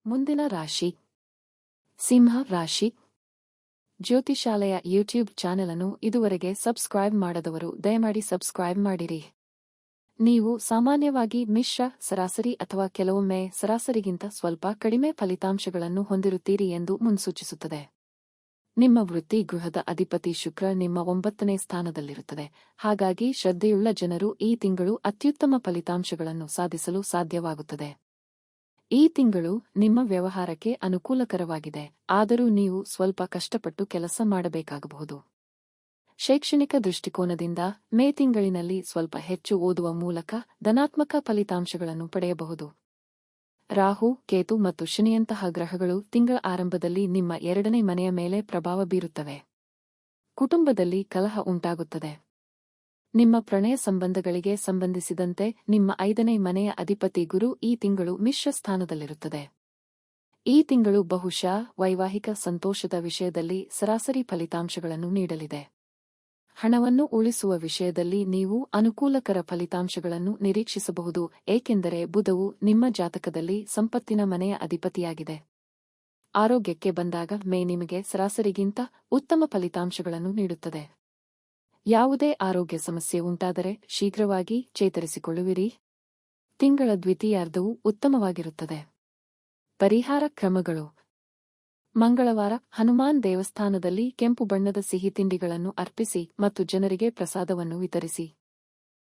ಮುಂದಿನ ರಾಶಿ ಸಿಂಹ ರಾಶಿ. ಜ್ಯೋತಿಷಾಲಯ ಯೂಟ್ಯೂಬ್ ಚಾನೆಲ್ ಅನ್ನು ಇದುವರೆಗೆ ಸಬ್ಸ್ಕ್ರೈಬ್ ಮಾಡದವರು ದಯಮಾಡಿ ಸಬ್ಸ್ಕ್ರೈಬ್ ಮಾಡಿರಿ. ನೀವು ಸಾಮಾನ್ಯವಾಗಿ ಮಿಶ್ರ, ಸರಾಸರಿ ಅಥವಾ ಕೆಲವೊಮ್ಮೆ ಸರಾಸರಿಗಿಂತ ಸ್ವಲ್ಪ ಕಡಿಮೆ ಫಲಿತಾಂಶಗಳನ್ನು ಹೊಂದಿರುತ್ತೀರಿ ಎಂದು ಮುನ್ಸೂಚಿಸುತ್ತದೆ. ನಿಮ್ಮ ವೃತ್ತಿ ಗೃಹದ ಅಧಿಪತಿ ಶುಕ್ರ ನಿಮ್ಮ 9ನೇ ಸ್ಥಾನದಲ್ಲಿರುತ್ತದೆ. ಹಾಗಾಗಿ ಶ್ರದ್ಧೆಯುಳ್ಳ ಜನರು ಈ ತಿಂಗಳು ಅತ್ಯುತ್ತಮ ಫಲಿತಾಂಶಗಳನ್ನು ಸಾಧಿಸಲು ಸಾಧ್ಯವಾಗುತ್ತದೆ. ಈ ತಿಂಗಳು ನಿಮ್ಮ ವ್ಯವಹಾರಕ್ಕೆ ಅನುಕೂಲಕರವಾಗಿದೆ, ಆದರೂ ನೀವು ಸ್ವಲ್ಪ ಕಷ್ಟಪಟ್ಟು ಕೆಲಸ ಮಾಡಬೇಕಾಗಬಹುದು. ಶೈಕ್ಷಣಿಕ ದೃಷ್ಟಿಕೋನದಿಂದ ಮೇ ತಿಂಗಳಿನಲ್ಲಿ ಸ್ವಲ್ಪ ಹೆಚ್ಚು ಓದುವ ಮೂಲಕ ಧನಾತ್ಮಕ ಫಲಿತಾಂಶಗಳನ್ನು ಪಡೆಯಬಹುದು. ರಾಹು, ಕೇತು ಮತ್ತು ಶನಿಯಂತಹ ಗ್ರಹಗಳು ತಿಂಗಳ ಆರಂಭದಲ್ಲಿ ನಿಮ್ಮ 2ನೇ ಮನೆಯ ಮೇಲೆ ಪ್ರಭಾವ ಬೀರುತ್ತವೆ. ಕುಟುಂಬದಲ್ಲಿ ಕಲಹ ಉಂಟಾಗುತ್ತದೆ. ನಿಮ್ಮ ಪ್ರಣಯ ಸಂಬಂಧಗಳಿಗೆ ಸಂಬಂಧಿಸಿದಂತೆ ನಿಮ್ಮ 5ನೇ ಮನೆಯ ಅಧಿಪತಿ ಗುರು ಈ ತಿಂಗಳು ಮಿಶ್ರ ಸ್ಥಾನದಲ್ಲಿರುತ್ತದೆ. ಈ ತಿಂಗಳು ಬಹುಶಃ ವೈವಾಹಿಕ ಸಂತೋಷದ ವಿಷಯದಲ್ಲಿ ಸರಾಸರಿ ಫಲಿತಾಂಶಗಳನ್ನು ನೀಡಲಿದೆ. ಹಣವನ್ನು ಉಳಿಸುವ ವಿಷಯದಲ್ಲಿ ನೀವು ಅನುಕೂಲಕರ ಫಲಿತಾಂಶಗಳನ್ನು ನಿರೀಕ್ಷಿಸಬಹುದು, ಏಕೆಂದರೆ ಬುಧವು ನಿಮ್ಮ ಜಾತಕದಲ್ಲಿ ಸಂಪತ್ತಿನ ಮನೆಯ ಅಧಿಪತಿಯಾಗಿದೆ. ಆರೋಗ್ಯಕ್ಕೆ ಬಂದಾಗ ಮೇ ನಿಮಗೆ ಸರಾಸರಿಗಿಂತ ಉತ್ತಮ ಫಲಿತಾಂಶಗಳನ್ನು ನೀಡುತ್ತದೆ. ಯಾವುದೇ ಆರೋಗ್ಯ ಸಮಸ್ಯೆ ಉಂಟಾದರೆ ಶೀಘ್ರವಾಗಿ ಚೇತರಿಸಿಕೊಳ್ಳುವಿರಿ. ತಿಂಗಳ ದ್ವಿತೀಯಾರ್ಧವು ಉತ್ತಮವಾಗಿರುತ್ತದೆ. ಪರಿಹಾರ ಕ್ರಮಗಳು: ಮಂಗಳವಾರ ಹನುಮಾನ್ ದೇವಸ್ಥಾನದಲ್ಲಿ ಕೆಂಪು ಬಣ್ಣದ ಸಿಹಿ ತಿಂಡಿಗಳನ್ನು ಅರ್ಪಿಸಿ ಮತ್ತು ಜನರಿಗೆ ಪ್ರಸಾದವನ್ನು ವಿತರಿಸಿ.